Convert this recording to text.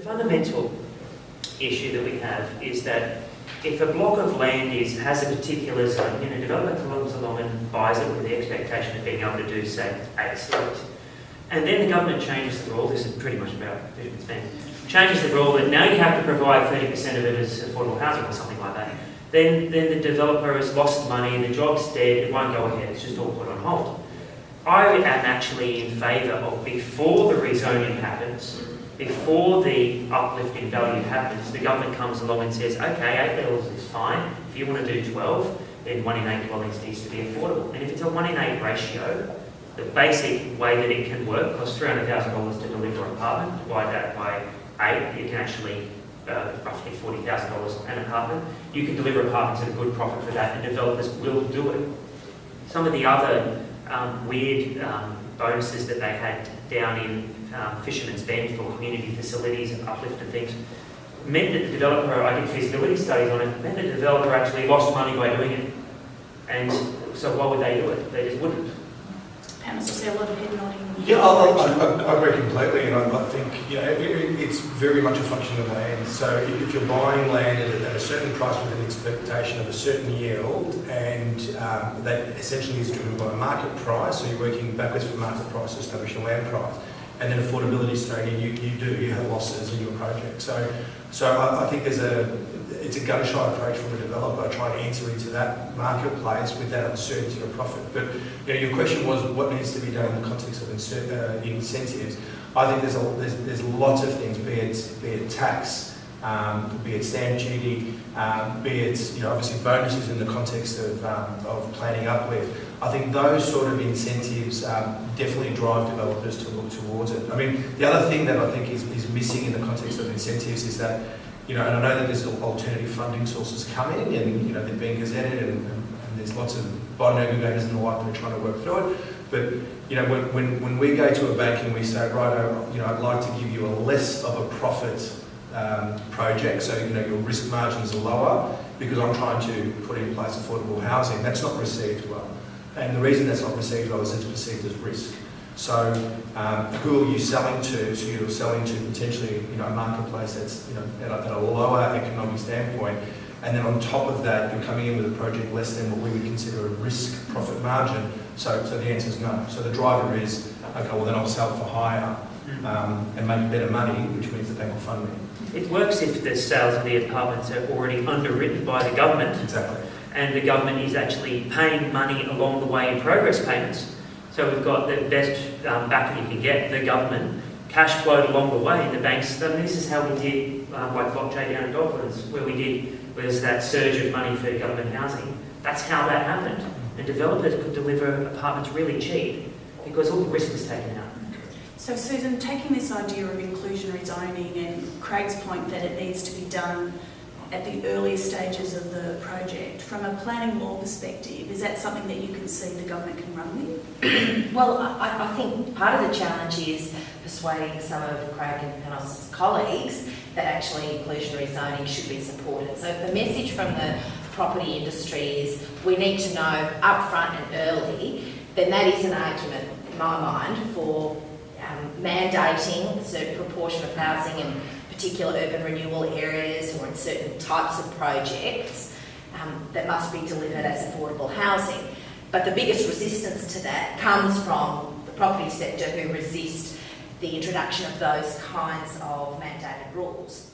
fundamental issue that we have is that if a block of land has a particular zone, a developer comes along and buys it with the expectation of being able to do, say, A sites, and then the government changes the rule, this is pretty much about visual spend, changes the rule that now you have to provide 30% of it as affordable housing or something like that, then the developer has lost money, the job's dead, it won't go ahead, it's just all put on hold. I am actually in favour of, before the rezoning happens, before the uplift in value happens, the government comes along and says, okay, 8 levels is fine. If you want to do 12, then 1 in 8 dwellings needs to be affordable. And if it's a 1 in 8 ratio, the basic way that it can work costs $300,000 to deliver an apartment. Divide that by 8, you can actually, roughly $40,000 an apartment. You can deliver apartments at a good profit for that, and developers will do it. Some of the other weird bonuses that they had down in Fisherman's Bend for community facilities and uplift and things meant that the developer, I did feasibility studies on it, meant that the developer actually lost money by doing it. And so why would they do it? They just wouldn't. Panos, I see a lot of head nodding. Yeah, I agree completely, and I think it's very much a function of land. So if you're buying land at a certain price with an expectation of a certain yield, and that essentially is driven by a market price, so you're working backwards from market price to establish a land price, and then affordability is thrown in, you have losses in your project. So I think it's a gun-shy approach from a developer trying to enter into that marketplace with that uncertainty of profit. But your question was what needs to be done in the context of incentives. I think there's lots of things, be it tax, be it stamp duty, be it obviously bonuses in the context of planning uplift. I think those sort of incentives definitely drive developers to look towards it. I mean, the other thing that I think is missing in the context of incentives is that, and I know that there's alternative funding sources coming, and they're being gazetted, and there's lots of bond aggregators and the like that are trying to work through it. But when we go to a bank and we say, right, I'd like to give you a less of a profit project, so your risk margins are lower because I'm trying to put in place affordable housing, that's not received well. And the reason that's not received well is it's perceived as risk. So who are you selling to? So you're selling to potentially a marketplace that's at a lower economic standpoint, and then on top of that you're coming in with a project less than what we would consider a risk profit margin. So the answer is no. So the driver is, okay, well then I'll sell for higher and make better money, which means the bank will fund me. It works if the sales of the apartments are already underwritten by the government. Exactly. And the government is actually paying money along the way in progress payments. So we've got the best backing you can get, the government, cash flowed along the way, and the banks. I mean, this is how we did like Block J down in Docklands, where there's that surge of money for government housing. That's how that happened. And developers could deliver apartments really cheap because all the risk was taken out. So Susan, taking this idea of inclusionary zoning and Craig's point that it needs to be done at the earliest stages of the project, from a planning law perspective, is that something that you can see the government can run with? Well, I think part of the challenge is persuading some of Craig and Panos' colleagues that actually inclusionary zoning should be supported. So if the message from the property industry is we need to know upfront and early, then that is an argument in my mind for mandating a certain proportion of housing in particular urban renewal areas or in certain types of projects that must be delivered as affordable housing. But the biggest resistance to that comes from the property sector, who resist the introduction of those kinds of mandated rules.